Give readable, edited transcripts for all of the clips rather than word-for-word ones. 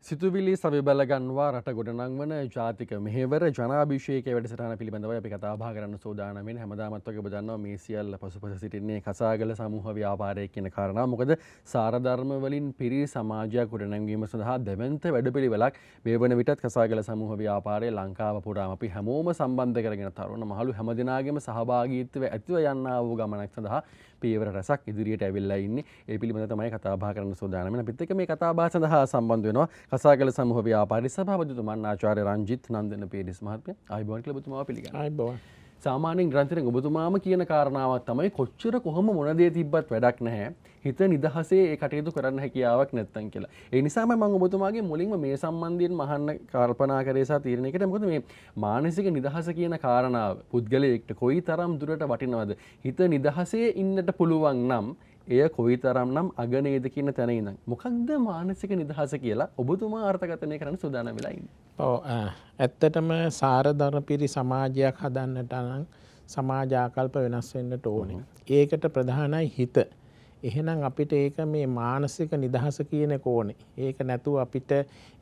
සිතුවිලි සවිබල ගන්වා රට ගොඩනංවන ජාතික මෙහෙවර ජනාභිෂේකයේ වැඩසටහන පිළිබඳව අපි කතා බහ කරන්න සූදානම්ින් හැමදාමත් වගේ ඔබ දන්නවා මේ සියල්ල පසුපස සිටින්නේ කසාගල සමූහ ව්‍යාපාරයේ කියන කාරණාව. මොකද සාරධර්ම වලින් පිරි සමාජයක් ගොඩනැංවීම සඳහා දෙවන්ත වැඩපිළිවෙලක් මේ වන විටත් කසාගල සමූහ ව්‍යාපාරයේ ලංකාව පුරාම අපි හැමෝම සම්බන්ධ කරගෙන තරුණ මහලු හැමදෙනාගේම සහභාගීත්වය ඇතිව යන්නා වූ ගමනක් සඳහා පියවර රැසක් ඉදිරියට ඇවිල්ලා ඉන්නේ. ඒ පිළිබඳව තමයි කතා බහ කරන්න සූදානම්. අපිත් එක්ක මේ කතා බහ සඳහා සම්බන්ධ වෙනවා කසාගල සමූහ ව්‍යාපාරී සභාපතිතුමන් ආචාර්ය රංජිත් නන්දන පීරිස් මහත්මයා. ආයිබෝන් කියලා ඔබතුමාව පිළිගන්නවා. ආයිබෝන්. සාමාන්‍යයෙන් ග්‍රන්ථිරෙන් ඔබතුමාම කියන කාරණාවක් තමයි කොච්චර කොහොම මොන දේ තිබ්බත් වැඩක් නැහැ. හිත නිදහසේ ඒ කටයුතු කරන්න හැකියාවක් නැත්තම් කියලා. ඒ නිසාම මම ඔබතුමාගේ මුලින්ම මේ සම්බන්ධයෙන් මහන්න කල්පනා කරේ සහ තීරණය කළේ මොකද මේ මානසික නිදහස කියන කාරණාව පුද්ගලයෙක්ට කොයිතරම් දුරට වටිනවද? හිත නිදහසේ ඉන්නට පුළුවන් නම් එය කොයිතරම්නම් අගනේද කියන තැන ඉඳන් මොකක්ද මානසික නිදහස කියලා ඔබතුමා අර්ථකථනය කරන්න සූදානම් වෙලා ඉන්නේ. ඔව් ඇත්තටම සාරධර්ම පිරි සමාජයක් හදන්නට නම් සමාජ ආකල්ප වෙනස් වෙන්නට ඕනේ. ඒකට ප්‍රධානයි හිත. එහෙනම් අපිට ඒක මේ මානසික නිදහස කියන එක ඕනේ. ඒක නැතුව අපිට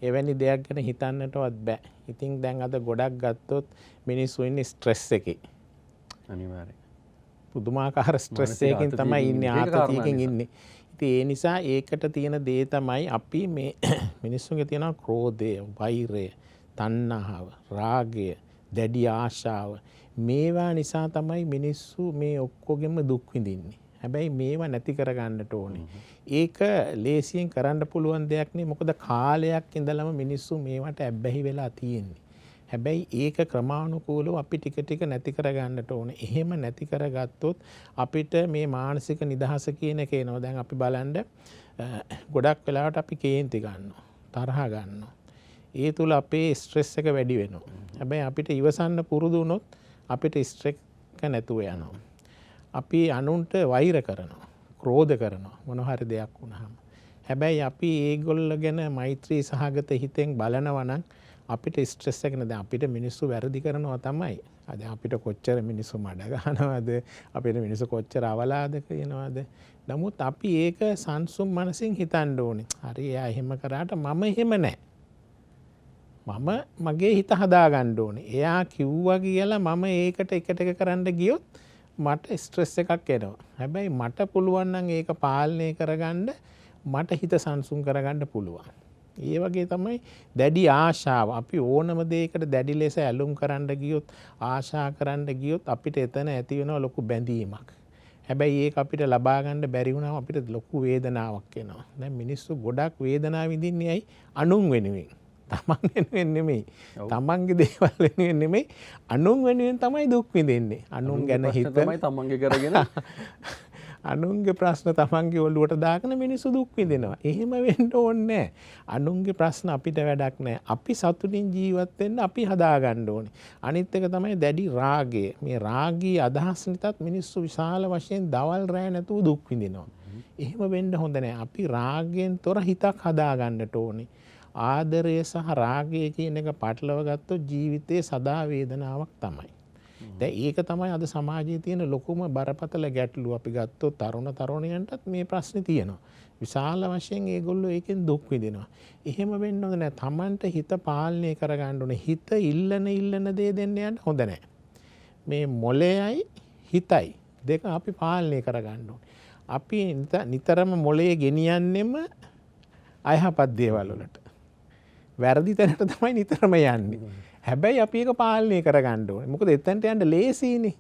එවැනි දෙයක් ගැන හිතන්නටවත් බෑ. ඉතින් දැන් අද ගොඩක් ගත්තොත් මිනිස්සු ඉන්නේ ස්ට්‍රෙස් එකේ. අනිවාර්යයෙන්. පුදුමාකාර ස්ට්‍රෙස් එකකින් තමයි ඉන්නේ, ආතතියකින් ඉන්නේ. ඉතින් ඒ නිසා ඒකට තියෙන දේ තමයි අපි මේ මිනිස්සුන්ගේ තියෙන ක්‍රෝධය, වෛරය, තණ්හාව, රාගය, දැඩි ආශාව මේවා නිසා තමයි මිනිස්සු මේ ඔක්කොගෙම දුක් විඳින්නේ. හැබැයි මේවා නැති කරගන්නට ඕනේ. ඒක ලේසියෙන් කරන්න පුළුවන් දෙයක් නෙවෙයි. මොකද කාලයක් ඉඳලම මිනිස්සු මේවට ඇබ්බැහි වෙලා තියෙන්නේ. හැබැයි ඒක ක්‍රමානුකූලව අපි ටික ටික නැති කරගන්නට ඕනේ. එහෙම නැති කරගත්තොත් අපිට මේ මානසික නිදහස කියන එක එනවා. දැන් අපි බලන්න ගොඩක් වෙලාවට අපි කේන්ති ගන්නවා, තරහ ගන්නවා. ඒ තුල අපේ ස්ට්‍රෙස් එක වැඩි වෙනවා. හැබැයි අපිට ඉවසන්න පුරුදු වුණොත් අපිට ස්ට්‍රෙස් එක නැතුව යනවා. අපි අනුන්ට වෛර කරනවා, ක්‍රෝධ කරනවා මොන හරි දෙයක් වුණාම. හැබැයි අපි ඒගොල්ල ගැන මෛත්‍රී සහගත හිතෙන් බලනවා නම් අපිට ස්ට්‍රෙස් එක නැද. අපිට මිනිස්සු වැරදි කරනවා තමයි. අද අපිට කොච්චර මිනිස්සු මඩ ගන්නවද, අපිට මිනිස්සු කොච්චර අවලාද කියනවද. නමුත් අපි ඒක සංසුම් මනසින් හිතන්න ඕනේ. හරි එයා එහෙම කරාට මම එහෙම නැහැ. මම මගේ හිත හදාගන්න ඕනේ. එයා කිව්වා කියලා මම ඒකට එකට එක කරන්න ගියොත් මට ස්ට්‍රෙස් එකක් එනවා. හැබැයි මට පුළුවන් නම් ඒක පාලනය කරගන්න, මට හිත සංසුන් කරගන්න පුළුවන්. ඒ වගේ තමයි දැඩි ආශාව. අපි ඕනම දෙයකට දැඩි ලෙස ඇලුම් කරන්න ගියොත්, ආශා කරන්න ගියොත් අපිට එතන ඇති වෙනවා ලොකු බැඳීමක්. හැබැයි ඒක අපිට ලබා ගන්න බැරි වුණාම අපිට ලොකු වේදනාවක් එනවා. දැන් මිනිස්සු ගොඩක් වේදනාව විඳින්නේ ඇයි? අනුන් වෙනුවෙන්. තමන් වෙනුවෙන් නෙමෙයි. තමන්ගේ දේවල් වෙනුවෙන් නෙමෙයි. අනුන් වෙනුවෙන් තමයි දුක් විඳින්නේ. අනුන් ගැන හිත තමයි තමන්ගේ කරගෙන අනුන්ගේ ප්‍රශ්න තමන්ගේ ඔළුවට දාගෙන මිනිස්සු දුක් විඳිනවා. එහෙම වෙන්න ඕනේ නැහැ. අනුන්ගේ ප්‍රශ්න අපිට වැඩක් නැහැ. අපි සතුටින් ජීවත් වෙන්න අපි හදාගන්න ඕනේ. අනිත් එක තමයි දැඩි රාගය. මේ රාගී අදහස් නිතත් මිනිස්සු විශාල වශයෙන් දවල් රැ නැතුව දුක් විඳිනවා. එහෙම වෙන්න හොඳ නැහැ. අපි රාගයෙන් තොර හිතක් හදාගන්නට ඕනේ. ආදරය සහ රාගය කියන එක පටලව ගත්තොත් ජීවිතේ සදා වේදනාවක් තමයි. දැන් ඒක තමයි අද සමාජයේ තියෙන ලොකුම බරපතල ගැටලුව. අපි ගත්තොත් තරුණ තරුණියන්ටත් මේ ප්‍රශ්නේ තියෙනවා. විශාල වශයෙන් ඒගොල්ලෝ ඒකෙන් දුක් විඳිනවා. එහෙම වෙන්න හොඳ නැහැ. Tamanට හිත පාලනය කරගන්න ඕනේ. හිත ඉල්ලන දේ දෙන්න යන්න හොඳ නැහැ. මේ මොළයයි හිතයි දෙක අපි පාලනය කරගන්න ඕනේ. අපි නිතරම මොළයේ ගෙනියන්නෙම අයහපත් දේවල් වලට. වැරදි තැනට තමයි නිතරම යන්නේ. හැබැයි අපි ඒක පාලනය කරගන්න ඕනේ. මොකද එතනට යන්න ලේසියිනේ.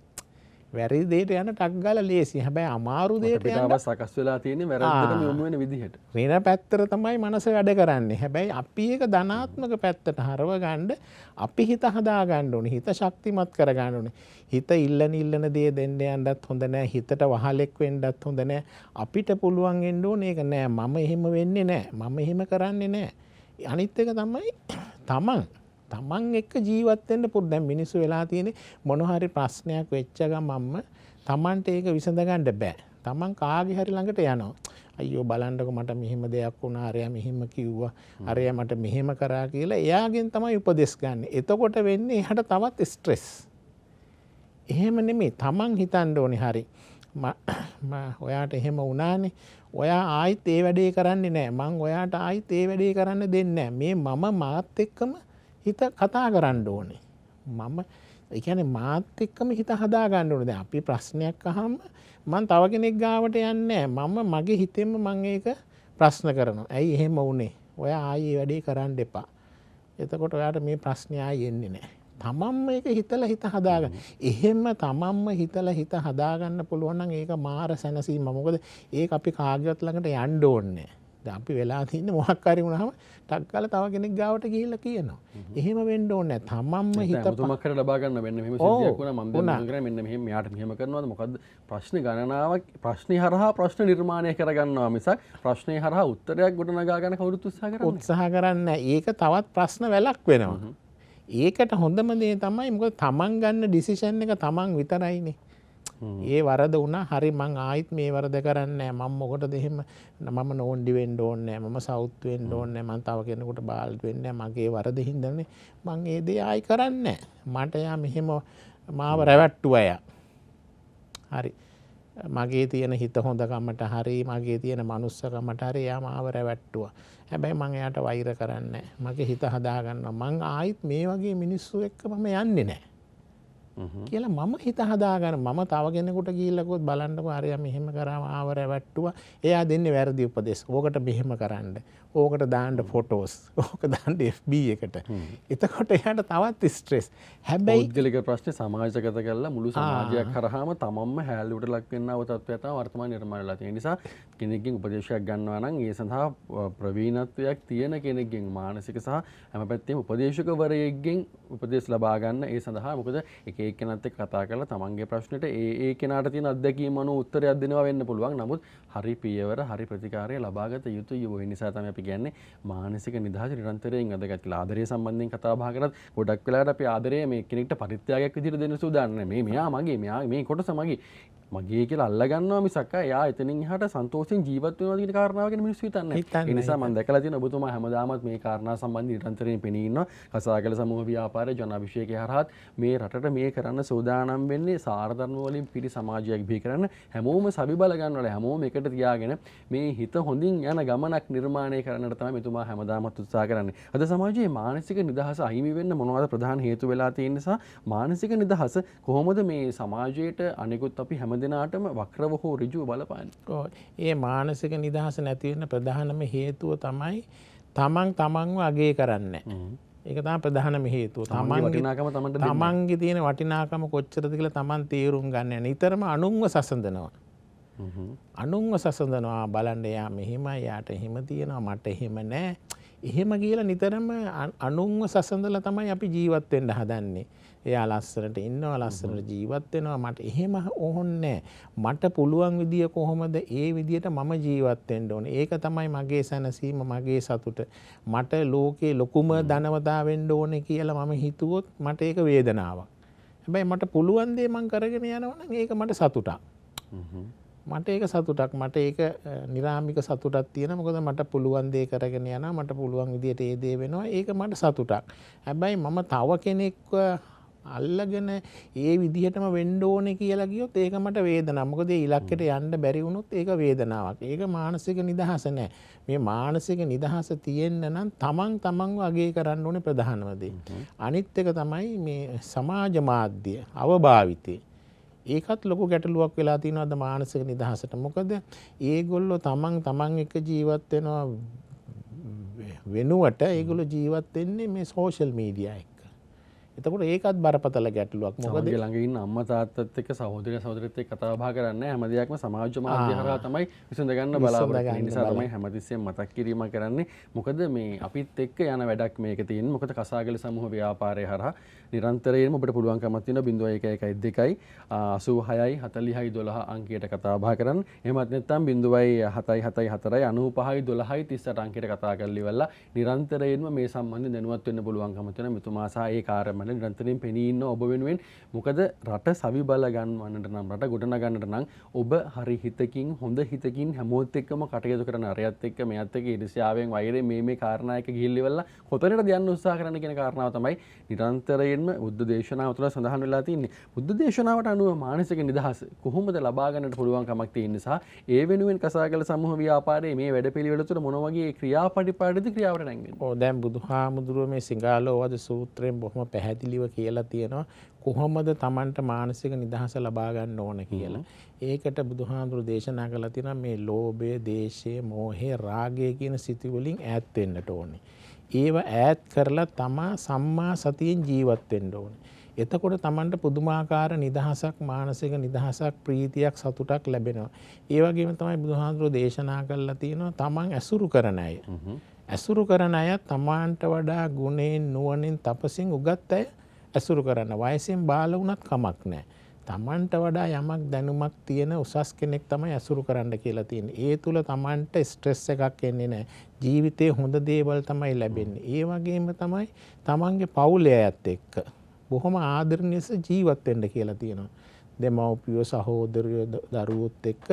වැරදි දෙයට යන ටක් ගාලා ලේසි. හැබැයි අමාරු දෙයට යන්න සකස් වෙලා තියෙන්නේ වැරද්දටම යොමු වෙන විදිහට. වෙන පැත්තට තමයි මනස වැඩ කරන්නේ. හැබැයි අපි ඒක ධනාත්මක පැත්තට හරව ගන්න අපි හිත හදා ගන්න ඕනේ. හිත ශක්තිමත් කර ගන්න ඕනේ. හිත ඉල්ලන දේ දෙන්න යන්නත් හොඳ නැහැ. හිතට වහලෙක් වෙන්නත් හොඳ නැහැ. අපිට පුළුවන් වෙන්න ඕනේ ඒක නෑ. මම එහෙම වෙන්නේ නෑ. මම එහෙම කරන්නේ නෑ. අනිත් එක තමයි තමන් එක්ක ජීවත් වෙන්න පුරුදු. දැන් මිනිස්සු වෙලා තියෙන්නේ මොන හරි ප්‍රශ්නයක් වෙච්ච ගමන්ම තමන්ට ඒක විසඳ ගන්න බෑ. තමන් කාගේ හරි ළඟට යනවා. අයියෝ බලන්නකො මට මෙහෙම දෙයක් වුණා, අරයා මෙහෙම කිව්වා, අරයා මට මෙහෙම කරා කියලා එයාගෙන් තමයි උපදෙස් ගන්න. එතකොට වෙන්නේ එහාට තවත් ස්ට්‍රෙස්. එහෙම නෙමෙයි. තමන් හිතන්න ඕනේ හරි. ඔයාට එහෙම වුණානේ. ඔයා ආයිත් ඒ වැඩේ කරන්නේ නැහැ. මං ඔයාට ආයිත් ඒ වැඩේ කරන්න දෙන්නේ නැහැ. මේ මම මාත් එක්කම හිත කතා කරන්න ඕනේ. මම ඒ කියන්නේ මාත් එක්කම හිත හදා ගන්න ඕනේ. දැන් අපි ප්‍රශ්නයක් අහම මං තව කෙනෙක් ගාවට යන්නේ නැහැ. මම මගේ හිතෙන්ම මං ඒක ප්‍රශ්න කරනවා. ඇයි එහෙම වුනේ? ඔයා ආයේ ඒ වැඩේ කරන්න එපා. එතකොට ඔයාට මේ ප්‍රශ්නේ ආයේ එන්නේ නැහැ. තමන්ම ඒක හිතලා හිත හදාගන්න. එහෙම තමන්ම හිතලා හිත හදාගන්න පුළුවන් නම් ඒක මාර සැනසීම. මොකද ඒක අපි කාගේවත් ළඟට යන්න ඕනේ නැහැ. දැන් අපි වෙලා තින්නේ මොකක් හරි වුණාම ටක් ගාලා තව කෙනෙක් ගාවට ගිහිල්ලා කියනවා. එහෙම වෙන්න ඕනේ නැහැ. තමන්ම හිත මුතුමක් හරි ලබා ගන්න මෙන්න මෙහෙම සිද්ධියක් වුණා මම දැන් කරන්නේ මෙන්න මෙහෙම මෙයාට මෙහෙම කරනවාද මොකද්ද ප්‍රශ්න ගණනාවක් ප්‍රශ්නේ හරහා ප්‍රශ්න නිර්මාණය කරගන්නවා මිසක් ප්‍රශ්නේ හරහා උත්තරයක් ගොඩනගා ගන්න කවුරුත් උත්සාහ කරන්නේ නැහැ. ඒක තවත් ප්‍රශ්න වැලක් වෙනවා. ඒකට හොඳම දේ තමයි මොකද තමන් ගන්න ඩිසිෂන් එක තමන් විතරයිනේ. ඒ වරද වුණා හරි මං ආයිත් මේ වරද කරන්නේ නැහැ. මම මොකටද එහෙම මම නෝන්ඩි වෙන්න ඕනේ නැහැ. මම සවුත් වෙන්න ඕනේ නැහැ. මං තව කෙනෙකුට බාල්දු වෙන්නේ නැහැ. මගේ වරද හින්දානේ මං ඒ දේ ආයි කරන්නේ නැහැ. මට යා මෙහෙම මාව රැවට්ටුවා යා. හරි. මගේ තියෙන හිත හොඳකමට හරි මගේ තියෙන මනුස්සකමට හරි යා මාව රැවට්ටුවා. හැබැයි මං එයාට වෛර කරන්නේ නැහැ. මගේ හිත හදාගන්නවා. මං ආයිත් මේ වගේ මිනිස්සු එක්ක මම යන්නේ නැහැ. කියලා මම හිත හදාගන්න. මම තව කෙනෙකුට ගිහිල්ලා කිව්වොත් බලන්නකෝ අරයා මෙහෙම කරාම ආව රැවට්ටුවා. එයා දෙන්නේ වැරදි උපදෙස්. ඕකට මෙහෙම කරන්න. ඕකට දාන්න ෆොටෝස්. ඕක දාන්න FB එකට. එතකොට එයාට තවත් ස්ට්‍රෙස්. හැබැයි පෞද්ගලික ප්‍රශ්නේ සමාජගත කරලා මුළු සමාජයක් කරාම තමන්ම හැලුවට ලක් වෙන්නව තත්ත්වයක් තමයි වර්තමාන නිර්මාණය වෙලා තියෙන නිසා කෙනෙක්ගෙන් උපදේශයක් ගන්නවා නම් ඒ සඳහා ප්‍රවීණත්වයක් තියෙන කෙනෙක්ගෙන් මානසික සහ හැම පැත්තෙම උපදේශකවරයෙක්ගෙන් උපදෙස් ලබා ගන්න ඒ සඳහා මොකද එක එක්කෙනාත් එක්ක කතා කරලා තමන්ගේ ප්‍රශ්නෙට ඒ කෙනාට තියෙන අත්දැකීම අනුව උත්තරයක් දෙනවා වෙන්න පුළුවන්. නමුත් හරි පියවර හරි ප්‍රතිකාරය ලබාගත යුතුයි. ඒ නිසා තමයි අපි කියන්නේ මානසික නිදහස නිරන්තරයෙන් වැදගත් කියලා. ආදරය සම්බන්ධයෙන් කතා බහ කරත් ගොඩක් වෙලාවට අපි ආදරය මේ කෙනෙක්ට පරිත්‍යාගයක් විදිහට දෙන්න සූදානම් නැහැ. මෙයා මගේ මෙයා මේ කොටස මගේ කියලා අල්ලගන්නවා මිසක් එයා එතනින් එහාට සන්තෝෂයෙන් ජීවත් වෙනවා කියන කාරණාව ගැන මිනිස්සු හිතන්නේ නැහැ. ඒ නිසා මම දැකලා තියෙන ඔබතුමා හැමදාමත් මේ කාරණා සම්බන්ධයෙන් නිරන්තරයෙන් පෙනී ඉන්නවා. කසාගල සමූහ ව්‍යාපාරයේ ජනාභිෂේකය හරහාත් මේ රටට මේ කරන්න සූදානම් වෙන්නේ සාරධර්ම වලින් පිරි සමාජයක් බිහි කරන්න හැමෝම සවි බල ගන්නවල හැමෝම එකට තියාගෙන මේ හිත හොඳින් යන ගමනක් නිර්මාණය කරන්නට තමයි මෙතුමා හැමදාමත් උත්සාහ කරන්නේ. අද සමාජයේ මානසික නිදහස අහිමි වෙන්න මොනවද ප්‍රධාන හේතු වෙලා තියෙන නිසා මානසික නිදහස කොහොමද මේ සමාජයට අනිකුත් අපි හැමදෙනාටම වක්‍රව හෝ ඍජුව බලපාන්නේ? ඒ මානසික නිදහස නැති වෙන්න ප්‍රධානම හේතුව තමයි තමන්ව අගය කරන්නේ. ඒක තමයි ප්‍රධානම හේතුව. තමන්ගේ තියෙන වටිනාකම කොච්චරද කියලා තමන් තේරුම් ගන්න නැහැ. නිතරම අනුන්ව සසඳනවා. අනුන්ව සසඳනවා බලන්න එයා මෙහෙමයි යාට එහෙම තියෙනවා මට එහෙම නැහැ. එහෙම කියලා නිතරම අනුන්ව සසඳලා තමයි අපි ජීවත් වෙන්න හදන්නේ. එයා ලස්සනට ඉන්නවා ලස්සනට ජීවත් වෙනවා මට එහෙම ඕනේ මට පුළුවන් විදිය කොහොමද ඒ විදියට මම ජීවත් වෙන්න ඕනේ. ඒක තමයි මගේ සැනසීම මගේ සතුට. මට ලෝකේ ලොකුම ධනවතා වෙන්න ඕනේ කියලා මම හිතුවොත් මට ඒක වේදනාවක්. හැබැයි මට පුළුවන් දේ මං කරගෙන යනවා නම් ඒක මට සතුටක්. මට ඒක සතුටක්. මට ඒක නිරාමික සතුටක් තියෙනවා. මොකද මට පුළුවන් දේ කරගෙන යනවා. මට පුළුවන් විදියට ඒ දේ වෙනවා. ඒක මට සතුටක්. හැබැයි මම තව කෙනෙක්ව අල්ලගෙන ඒ විදිහටම වෙන්න ඕනේ කියලා ගියොත් ඒක මට වේදනාවක්. මොකද ඒ ඉලක්කයට යන්න බැරි වුණොත් ඒක වේදනාවක්. ඒක මානසික නිදහස නෑ. මේ මානසික නිදහස තියෙන්න නම් තමන්ව අගය කරන්න ඕනේ ප්‍රධානම දේ. අනිත් එක තමයි මේ සමාජ මාධ්‍ය අවභාවිතේ. ඒකත් ලොකු ගැටලුවක් වෙලා තියෙනවා අද මානසික නිදහසට. මොකද ඒගොල්ලෝ තමන් එක්ක ජීවත් වෙනවා වෙනුවට ඒගොල්ලෝ ජීවත් වෙන්නේ මේ සෝෂල් මීඩියා එක්ක. එතකොට ඒකත් බරපතල ගැටලුවක්. මොකද ළඟ ඉන්න අම්මා තාත්තත් එක්ක සහෝදර සහෝදරියත් එක්ක කතා බහ කරන්නේ හැම දෙයක්ම සමාජ මාධ්‍ය හරහා තමයි විසඳ ගන්න බලාපොරොත්තු වෙන්නේ. නිසා තමයි හැමතිස්සෙම මතක් කිරීම කරන්නේ. මොකද මේ අපිත් එක්ක යන වැඩක් මේක තියෙන්නේ. මොකද කසාගල සමූහ ව්‍යාපාරය හරහා නිරන්තරයෙන්ම ඔබට පුළුවන්කමක් තියෙනවා 0112 86යි 40යි 12 අංකයට කතා බහ කරන්න. එහෙමත් නැත්නම් 0774යි 95යි 12යි 38 අංකයට කතා කරලා ඉවරලා නිරන්තරයෙන්ම මේ සම්බන්ධයෙන් දැනුවත් වෙන්න පුළුවන්කම තියෙනවා. මෙතුමා සහ ඒ කාර්ය මැඩ නිරන්තරයෙන් පෙනී ඉන්න ඔබ වෙනුවෙන් මොකද රට සවි බල ගන්නවන්නට නම් රට ගොඩනගන්නට නම් ඔබ හරි හිතකින් හොඳ හිතකින් හැමෝත් එක්කම කටයුතු කරන අරයත් එක්ක මෙයත් එක්ක ඊර්ෂ්‍යාවෙන් වෛරයෙන් මේ කාරණා එක ගිහිල්ලිවලා කොතනට යන්න උත්සාහ කරන්න කියන කාරණාව තමයි නිරන්තරයෙන්ම බුද්ධ දේශනාව තුළ සඳහන් වෙලා තියෙන්නේ. බුද්ධ දේශනාවට අනුව මානසික නිදහස කොහොමද ලබා ගන්නට පුළුවන් කමක් තියෙන නිසා ඒ වෙනුවෙන් කසාගල සමූහ ව්‍යාපාරයේ මේ වැඩපිළිවෙල තුළ මොන වගේ ක්‍රියාපටිපාටිද ක්‍රියාවට නැංවෙන්නේ? ඔව් දැන් බුදුහාමුදුරුවෝ මේ සිඟාලෝවාද සූත්‍රයෙන් බොහොම පැහැදිලිව කියලා තියෙනවා කොහොමද Tamanට මානසික නිදහස ලබා ගන්න ඕන කියලා. ඒකට බුදුහාමුදුරුවෝ දේශනා කළා තියෙනවා මේ ලෝභය, දේශය, මෝහය, රාගය කියන සිතු වලින් ඈත් වෙන්නට ඕනේ. ඒව ඈත් කරලා තමා සම්මා සතියෙන් ජීවත් වෙන්න ඕනේ. එතකොට Tamanට පුදුමාකාර නිදහසක්, මානසික නිදහසක්, ප්‍රීතියක්, සතුටක් ලැබෙනවා. ඒ වගේම තමයි බුදුහාමුදුරුවෝ දේශනා කළා තියෙනවා Taman ඇසුරු කරන අය. ඇසුරු කරන අය Tamanට වඩා ගුණෙන්, නුවණින්, තපසින් උගත් අය ඇසුරු කරන්න. වයසෙන් බාල වුණත් කමක් නැහැ. Tamanට වඩා යමක් දැනුමක් තියෙන උසස් කෙනෙක් තමයි ඇසුරු කරන්න කියලා තියෙන්නේ. ඒ තුල Tamanට ස්ට්‍රෙස් එකක් එන්නේ නැහැ. ජීවිතේ හොඳ දේවල් තමයි ලැබෙන්නේ. ඒ වගේම තමයි Tamanගේ පවුලේ අයත් එක්ක බොහොම ආදරණීයව ජීවත් වෙන්න කියලා තියෙනවා. දෙමව්පියෝ, සහෝදරයෝ, දරුවොත් එක්ක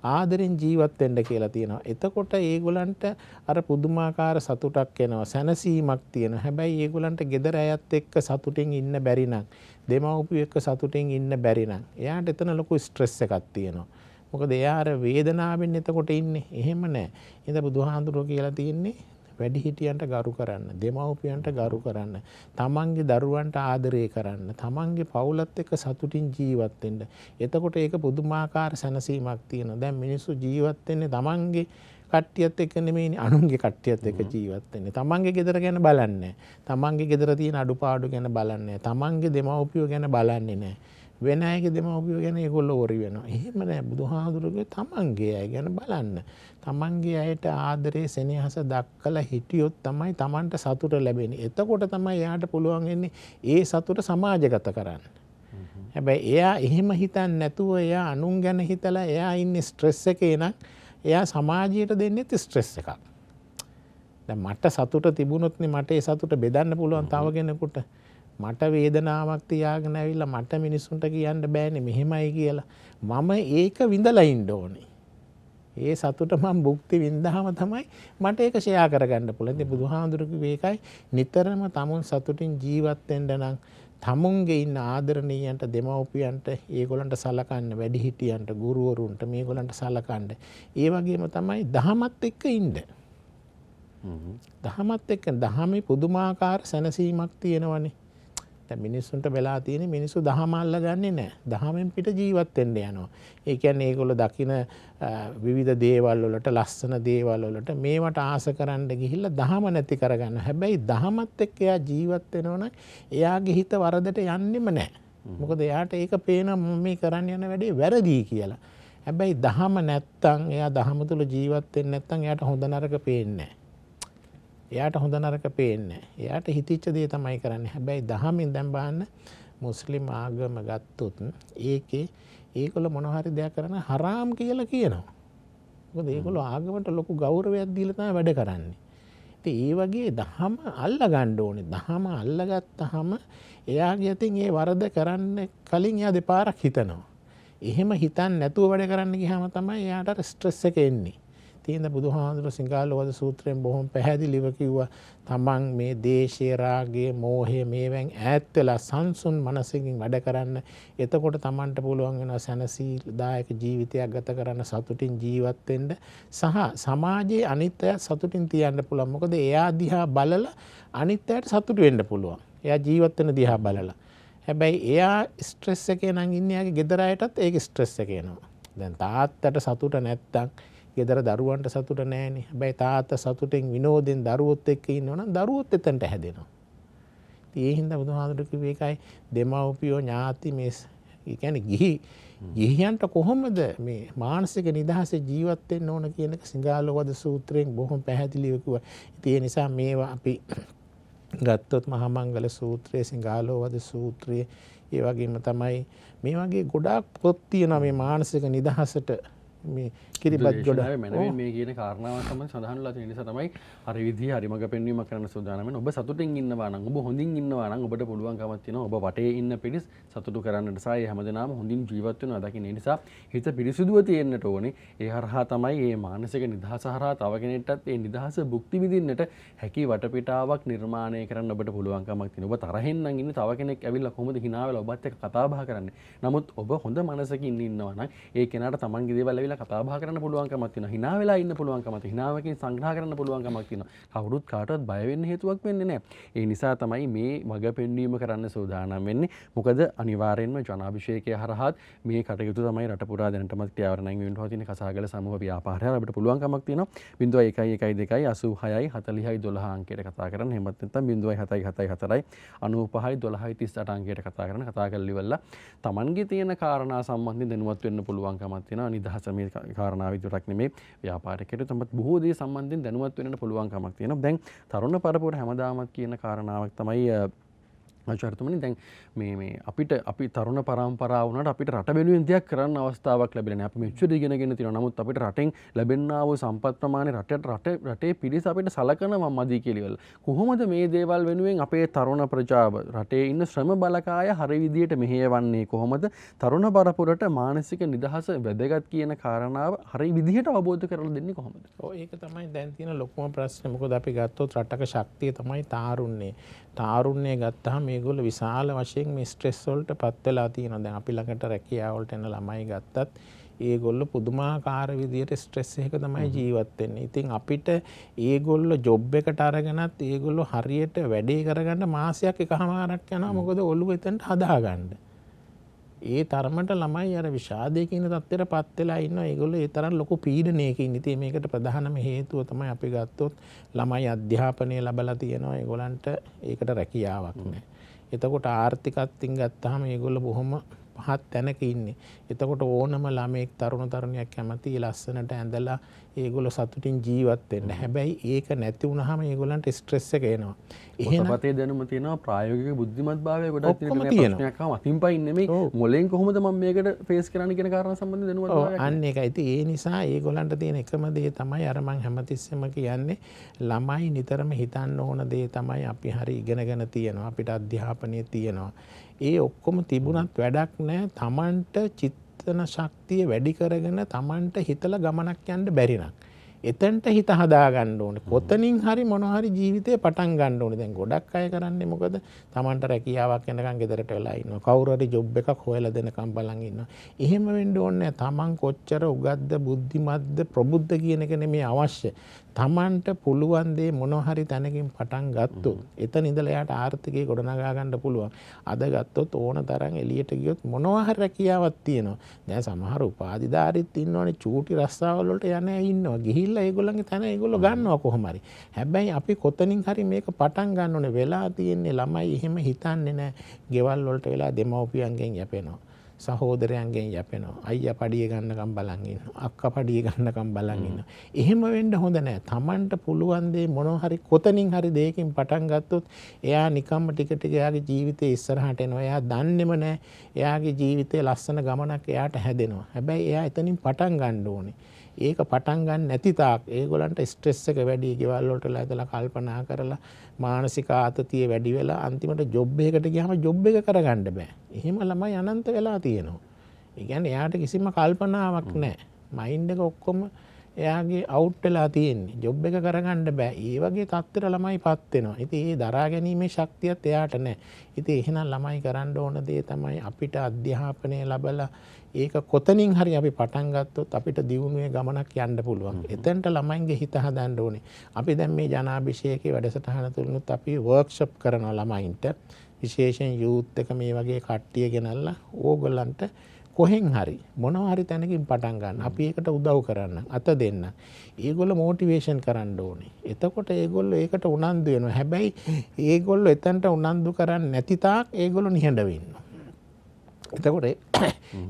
ආදරෙන් ජීවත් වෙන්න කියලා තියෙනවා. එතකොට ඒගොල්ලන්ට අර පුදුමාකාර සතුටක් එනවා, සැනසීමක් තියෙනවා. හැබැයි ඒගොල්ලන්ට gedara අයත් එක්ක සතුටින් ඉන්න බැරි නම්, දෙමව්පියෝ එක්ක සතුටින් ඉන්න බැරි නම්, එයාට එතන ලොකු ස්ට්‍රෙස් එකක් තියෙනවා. මොකද එයා අර වේදනාවෙන් එතකොට ඉන්නේ. එහෙම නැහැ. ඉතින් බුදුහාඳුරෝ කියලා තියෙන්නේ වැඩිහිටියන්ට ගරු කරන්න, දෙමව්පියන්ට ගරු කරන්න, තමන්ගේ දරුවන්ට ආදරය කරන්න, තමන්ගේ පවුලත් එක්ක සතුටින් ජීවත් වෙන්න. එතකොට ඒක පුදුමාකාර සැනසීමක් තියෙනවා. දැන් මිනිස්සු ජීවත් වෙන්නේ තමන්ගේ කට්ටියත් එක්ක නෙමෙයිනේ, අනුන්ගේ කට්ටියත් එක්ක ජීවත් වෙන්නේ. තමන්ගේ ගෙදර ගැන බලන්නේ නැහැ. තමන්ගේ ගෙදර තියෙන අඩුපාඩු ගැන බලන්නේ නැහැ. තමන්ගේ දෙමව්පියෝ ගැන බලන්නේ නැහැ. වෙන අයගේ දෙමව්පියෝ ගැන ඒගොල්ලෝ වොරි වෙනවා. එහෙම නෑ. බුදුහාඳුරුගේ තමන්ගේ අය ගැන බලන්න. තමන්ගේ අයට ආදරේ, සෙනෙහස දක්කලා හිටියොත් තමයි තමන්ට සතුට ලැබෙන්නේ. එතකොට තමයි එයාට පුළුවන් වෙන්නේ ඒ සතුට සමාජගත කරන්න. හැබැයි එයා එහෙම හිතන්නේ නැතුව එයා අනුන් ගැන හිතලා එයා ඉන්නේ ස්ට්‍රෙස් එකේ නම් එයා සමාජයට දෙන්නේ ස්ට්‍රෙස් එකක්. දැන් මට සතුට තිබුණොත්නේ මට ඒ සතුට බෙදන්න පුළුවන් තව කෙනෙකුට. මට වේදනාවක් තියාගෙන ඇවිල්ලා මට මිනිස්සුන්ට කියන්න බෑනේ මෙහෙමයි කියලා. මම ඒක විඳලා ඉන්න ඕනේ. ඒ සතුට මම භුක්ති විඳාම තමයි මට ඒක ෂෙයා කරගන්න පුළුවන්. ඉතින් බුදුහාඳුරුගේ මේකයි නිතරම තමුන් සතුටින් ජීවත් වෙන්න නම් තමුන්ගේ ඉන්න ආදරණීයන්ට, දෙමව්පියන්ට, ඒගොල්ලන්ට සලකන්න, වැඩිහිටියන්ට, ගුරුවරුන්ට මේගොල්ලන්ට සලකන්න. ඒ වගේම තමයි දහමත් එක්ක ඉන්න. දහමත් එක්ක දහමේ පුදුමාකාර සැනසීමක් තියෙනවනේ. දැන් මිනිස්සුන්ට වෙලා තියෙන්නේ මිනිස්සු දහම අල්ලගන්නේ නැහැ. දහමෙන් පිට ජීවත් වෙන්න යනවා. ඒ කියන්නේ ඒගොල්ලෝ දකින විවිධ දේවල් වලට, ලස්සන දේවල් වලට මේවට ආස කරන්න ගිහිල්ලා දහම නැති කරගන්න. හැබැයි දහමත් එක්ක එයා ජීවත් වෙනවා නම් එයාගේ හිත වරදට යන්නෙම නැහැ. මොකද එයාට ඒක පේනවා මම මේ කරන්න යන වැඩේ වැරදි කියලා. හැබැයි දහම නැත්තම්, එයා දහම තුල ජීවත් වෙන්නේ නැත්තම් එයාට හොඳ නරක පේන්නේ නැහැ. එයාට හොඳ නරක පේන්නේ නැහැ. එයාට හිතිච්ච දේ තමයි කරන්නේ. හැබැයි දහමින් දැන් බලන්න මුස්ලිම් ආගම ගත්තොත් ඒකේ ඒගොල්ලෝ මොන හරි දෙයක් කරන හරාම් කියලා කියනවා. මොකද ඒගොල්ලෝ ආගමට ලොකු ගෞරවයක් දීලා තමයි වැඩ කරන්නේ. ඉතින් ඒ වගේ දහම අල්ලා ගන්න ඕනේ. දහම අල්ලගත්තාම එයාගේ අතින් ඒ වරද කරන්න කලින් එයා දෙපාරක් හිතනවා. එහෙම හිතන්නේ නැතුව වැඩ කරන්න ගියාම තමයි එයාට අර ස්ට්‍රෙස් එක එන්නේ. තියෙන බුදුහාමුදුරුවෝ සිඟාලෝවාද සූත්‍රයෙන් බොහොම පැහැදිලිව කිව්වා තමන් මේ දේශේ, රාගය, මෝහය මේවෙන් ඈත් වෙලා සංසුන් මනසකින් වැඩ කරන්න. එතකොට තමන්ට පුළුවන් වෙනවා සැනසීදායක ජීවිතයක් ගත කරන්න, සතුටින් ජීවත් වෙන්න, සහ සමාජයේ අනිත් අය සතුටින් තියන්න පුළුවන්. මොකද එයා දිහා බලලා අනිත් අයට සතුටු වෙන්න පුළුවන්. එයා ජීවත් වෙන දිහා බලලා. හැබැයි එයා ස්ට්‍රෙස් එකේ නම් ඉන්නේ, යාගේ ගෙදර අයටත් ඒක ස්ට්‍රෙස් එක එනවා. දැන් තාත්තට සතුට නැත්තම් ගෙදර දරුවන්ට සතුට නැහැනේ. හැබැයි තාත්තා සතුටෙන් විනෝදෙන් දරුවොත් එක්ක ඉන්නවනම් දරුවොත් එතනට හැදෙනවා. ඉතින් ඒ හින්දා බුදුහාමුදුරුවෝ කිව්වේ ඒකයි දෙමව්පියෝ, ඥාති, මේ ඒ කියන්නේ ගිහියන්ට කොහොමද මේ මානසික නිදහසේ ජීවත් වෙන්න ඕන කියන එක සිඟාලෝවාද සූත්‍රයෙන් බොහොම පැහැදිලිව කිව්වා. ඉතින් ඒ නිසා මේවා අපි ගත්තොත් මහා මංගල සූත්‍රයේ, සිඟාලෝවාද සූත්‍රයේ, ඒ වගේම තමයි මේ වගේ ගොඩාක් පොත් තියෙනවා මේ මානසික නිදහසට මේ කිරිබත් ගොඩ මැනවින් මේ කියන කාරණාව තමයි සඳහන්ලා තියෙන නිසා තමයි හරි විදිහ හරි මඟ පෙන්වීම කරන්න සූදානම් වෙන. ඔබ සතුටින් ඉන්නවා නම්, ඔබ හොඳින් ඉන්නවා නම් ඔබට පුළුවන්කමක් තියෙනවා ඔබ වටේ ඉන්න පිරිස් සතුටු කරන්නට සහ ඒ හැමදෙනාම හොඳින් ජීවත් වෙනවා දකින්න. ඒ නිසා හිත පිරිසිදුව තියෙන්නට ඕනේ. ඒ හරහා තමයි මේ මානසික නිදහස හරහා තව කෙනෙක්ටත් ඒ නිදහස භුක්ති විඳින්නට හැකි වටපිටාවක් නිර්මාණය කරන්න ඔබට පුළුවන්කමක් තියෙනවා. ඔබ තරහින් නම් ඉන්නේ තව කෙනෙක් ඇවිල්ලා කොහොමද hina වෙලා ඔබත් එක්ක කතා බහ කරන්නේ. නමුත් ඔබ හොඳ මනසකින් ඉන්නවා නම් ඒ කෙනාට තමන්ගේ දේවල් ඇවිල්ලා කතා බහ කරන්න පුළුවන්කමක් තියෙනවා. hina වෙලා ඉන්න පුළුවන්කමක් තියෙනවා. hinaවකින් සංග්‍රහ කරන්න පුළුවන්කමක් තියෙනවා. කවුරුත් කාටවත් බය වෙන්න හේතුවක් වෙන්නේ නැහැ. ඒ නිසා තමයි මේ මඟ පෙන්වීම කරන්න සූදානම් වෙන්නේ. මොකද අනිවාර්යෙන්ම ජනාභිෂේකය හරහාත් මේ කටයුතු තමයි රට පුරා දැනටමත් ක්‍රියාවරණයෙන් වෙන්න පවතින කසාගල සමූහ ව්‍යාපාරය අපිට පුළුවන්කමක් තියෙනවා. 0112 86 40 12 අංකයට කතා කරන්න. එහෙමත් නැත්නම් 0774 95 12 38 අංකයට කතා කරන්න. කතා කරලා ඉවරලා Tamanගේ තියෙන කාරණා සම්බන්ධයෙන් දැනුවත් වෙන්න පුළුවන්කමක් තියෙනවා. නිදහස මේ කාරණා විතරක් නෙමෙයි ව්‍යාපාරිකයට තමත් බොහෝ දේ සම්බන්ධයෙන් දැනුවත් වෙන්න පුළුවන්කමක් තියෙනවා. දැන් තරුණ පරපුර හැමදාමත් කියන කාරණාවක් තමයි ආචාර්යතුමනි දැන් මේ අපිට අපි තරුණ පරම්පරාව වුණාට අපිට රට වෙනුවෙන් දෙයක් කරන්න අවස්ථාවක් ලැබෙන්නේ නැහැ. අපි මෙච්චර ඉගෙනගෙන තියෙනවා. නමුත් අපිට රටෙන් ලැබෙනා වූ සම්පත් ප්‍රමාණය රටේ පිරිස අපිට සලකනවා මදි කියලා. කොහොමද මේ දේවල් වෙනුවෙන් අපේ තරුණ ප්‍රජාව රටේ ඉන්න ශ්‍රම බලකාය හරි විදියට මෙහෙයවන්නේ? කොහොමද තරුණ පරපුරට මානසික නිදහස වැදගත් කියන කාරණාව හරි විදියට අවබෝධ කරලා දෙන්නේ කොහොමද? ඔව් ඒක තමයි දැන් තියෙන ලොකුම ප්‍රශ්නේ. මොකද අපි ගත්තොත් රටක ශක්තිය තමයි තාරුණ්‍යය. තාරුණ්‍යය ගත්තාම මේගොල්ලෝ විශාල වශයෙන් මේ ස්ට්‍රෙස් වලට පත් වෙලා තියෙනවා. දැන් අපි ළඟට රැකියාව වලට එන ළමයි ගත්තත් ඒගොල්ලෝ පුදුමාකාර විදියට ස්ට්‍රෙස් එකක තමයි ජීවත් වෙන්නේ. ඉතින් අපිට ඒගොල්ලෝ ජොබ් එකට අරගෙනත් ඒගොල්ලෝ හරියට වැඩේ කරගන්න මාසයක් එකමාරක් යනවා. මොකද ඔළුව එතනට හදාගන්න. ඒ තරමට ළමයි අර විෂාදයේ කියන තත්ත්වයට පත් වෙලා ඉන්නවා. ඒගොල්ලෝ ඒ තරම් ලොකු පීඩනයකින්. ඉතින් මේකට ප්‍රධානම හේතුව තමයි අපි ගත්තොත් ළමයි අධ්‍යාපනය ලැබලා තියෙනවා. ඒගොල්ලන්ට ඒකට රැකියාවක් නැහැ. එතකොට ආර්ථිකත්වයෙන් ගත්තාම ඒගොල්ලෝ බොහොම පහත් තැනක ඉන්නේ. එතකොට ඕනම ළමෙක් තරුණ තරුණියක් කැමති ලස්සනට ඇඳලා ඒගොල්ලෝ සතුටින් ජීවත් වෙන්න. හැබැයි ඒක නැති වුනහම ඒගොල්ලන්ට ස්ට්‍රෙස් එක එනවා. එහෙනම් පොතපතේ දැනුම තියෙනවා ප්‍රායෝගික බුද්ධිමත්භාවය ගොඩක් තියෙන මේ ප්‍රශ්නයක් ආවම අතින් පයින් නෙමෙයි මොලෙන් කොහොමද මම මේකට ෆේස් කරන්න කියන කාරණා සම්බන්ධව දැනුමත්භාවයක්. අන්න ඒකයි. ඉතින් ඒ නිසා ඒගොල්ලන්ට තියෙන එකම දේ තමයි අර මං හැමතිස්සෙම කියන්නේ ළමයි නිතරම හිතන්න ඕන දේ තමයි අපි හරි ඉගෙනගෙන තියෙනවා. අපිට අධ්‍යාපනය තියෙනවා. ඒ ඔක්කොම තිබුණත් වැඩක් නැහැ. Tamanට චිත්තන ශක්තිය වැඩි කරගෙන Tamanට හිතලා ගමනක් යන්න බැරි නම් එතනට හිත හදා ගන්න ඕනේ. කොතනින් හරි මොන හරි ජීවිතේ පටන් ගන්න ඕනේ. දැන් ගොඩක් අය කරන්නේ මොකද? Tamanට රැකියාවක් යනකම් ගෙදරට වෙලා ඉන්නවා. කවුරු හරි ජොබ් එකක් හොයලා දෙනකම් බලන් ඉන්නවා. එහෙම වෙන්න ඕනේ නැහැ. Taman කොච්චර උගත්ද, බුද්ධිමත්ද, ප්‍රබුද්ධ කියන එක නෙමෙයි අවශ්‍ය. Tamanට පුළුවන් දේ මොන හරි තැනකින් පටන් ගත්තොත් එතන ඉඳලා යාට ආර්ථිකය ගොඩනගා ගන්න පුළුවන්. අද ගත්තොත් ඕන තරම් එළියට ගියොත් මොනවා හරි රැකියාවක් තියෙනවා. දැන් සමහර උපාධිධාරීත් ඉන්නවනේ චූටි රස්සාවල් වලට යන්නේ ඉන්නවා. ගිහිල්ලා ඒගොල්ලන්ගේ තැන ඒගොල්ලෝ ගන්නවා කොහොම හරි. හැබැයි අපි කොතනින් හරි මේක පටන් ගන්න ඕනේ. වෙලා තියෙන්නේ ළමයි එහෙම හිතන්නේ නැහැ. ගෙවල් වලට වෙලා දෙමව්පියන්ගෙන් යැපෙනවා. සහෝදරයන්ගෙන් යැපෙනවා. අයියා පඩිය ගන්නකම් බලන් ඉන්නවා. අක්කා පඩිය ගන්නකම් බලන් ඉන්නවා. එහෙම වෙන්න හොඳ නැහැ. Tamanට පුළුවන් දේ මොනවා හරි කොතනින් හරි දෙයකින් පටන් ගත්තොත් එයා නිකම්ම ටික ටික එයාගේ ජීවිතේ ඉස්සරහට එනවා. එයා දන්නේම නැහැ. එයාගේ ජීවිතේ ලස්සන ගමනක් එයාට හැදෙනවා. හැබැයි එයා එතනින් පටන් ගන්න ඕනේ. ඒක පටන් ගන්න නැති තාක් ඒගොල්ලන්ට ස්ට්‍රෙස් එක වැඩි. ගෙවල් වලට läදලා කල්පනා කරලා මානසික ආතතිය වැඩි වෙලා අන්තිමට ජොබ් එකකට ගියාම ජොබ් එක කරගන්න බෑ. එහෙම ළමයි අනන්ත වෙලා තියෙනවා. ඒ කියන්නේ එයාට කිසිම කල්පනාවක් නැහැ. මයින්ඩ් එක ඔක්කොම එයාගේ අවුට් වෙලා තියෙන්නේ. ජොබ් එක කරගන්න බෑ. ඒ වගේ තත්ත්වයට ළමයිපත් වෙනවා. ඉතින් ඒ දරා ගැනීමේ ශක්තියත් එයාට නැහැ. ඉතින් එහෙනම් ළමයි කරන්න ඕන දේ තමයි අපිට අධ්‍යාපනය ලැබලා ඒක කොතනින් හරි අපි පටන් ගත්තොත් අපිට දියුණුවේ ගමනක් යන්න පුළුවන්. එතනට ළමයින්ගේ හිත හදන්න ඕනේ. අපි දැන් මේ ජනාභිෂේකයේ වැඩසටහන තුලනුත් අපි වර්ක්ෂොප් කරනවා ළමයින්ට. විශේෂයෙන් යූත් එක මේ වගේ කට්ටිය ගෙනල්ලා ඕගොල්ලන්ට කොහෙන් හරි මොනවා හරි තැනකින් පටන් ගන්න. අපි ඒකට උදව් කරන්න, අත දෙන්න. ඒගොල්ලෝ මොටිවේෂන් කරන්න ඕනේ. එතකොට ඒගොල්ලෝ ඒකට උනන්දු වෙනවා. හැබැයි ඒගොල්ලෝ එතනට උනන්දු කරන්නේ නැති තාක් ඒගොල්ලෝ නිහඬ වෙනවා. එතකොට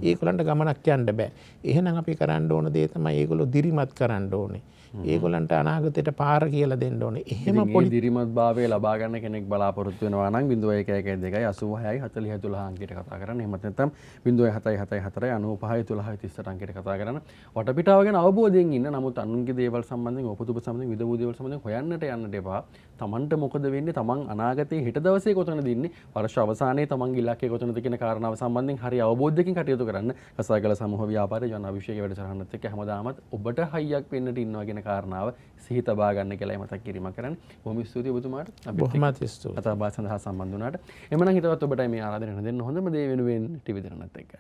ඒගොල්ලන්ට ගමනක් යන්න බෑ. එහෙනම් අපි කරන්න ඕන දේ තමයි ඒගොල්ලෝ දිරිමත් කරන්න ඕනේ. ඒගොල්ලන්ට අනාගතයට පාර කියලා දෙන්න ඕනේ. එහෙම පොඩි දිරිමත් භාවය ලබා ගන්න කෙනෙක් බලාපොරොත්තු වෙනවා නම් 0112 86 40 12 අංකයට කතා කරන්න. එහෙමත් නැත්නම් 0774 95 12 30 අංකයට කතා කරන්න. වටපිටාව ගැන අවබෝධයෙන් ඉන්න. නමුත් අනුන්ගේ දේවල් සම්බන්ධයෙන් උපතුප සම්බන්ධයෙන් විදවූ දේවල් සම්බන්ධයෙන් හොයන්නට යන්නට එපා. තමන්ට මොකද වෙන්නේ? තමන් අනාගතයේ හෙට දවසේ කොතනද ඉන්නේ? වර්ෂ අවසානයේ තමන්ගේ ඉලක්කය කොතනද කියන කාරණාව සම්බන්ධයෙන් හරි අවබෝධයකින් කටයුතු කරන්න. කසාගල සමූහ ව්‍යාපාරයේ ජන අභිෂේක වැඩසටහනත් එක්ක හැමදාමත් ඔබට හයියක් වෙන්නට ඉන්නවා කියන කාරණාව සිහි තබා ගන්න කියලා මතක් කිරීමක් කරන්නේ. බොහොම ස්තුතියි ඔබතුමාට. බොහොමත් ස්තුතියි. කතා බහ සඳහා සම්බන්ධ වුණාට. එමනම් හිතවත් ඔබට මේ ආරාධනය දෙන්න හොඳම දේ වෙනුවෙන් ටීවී දෙන්නත් එක්ක.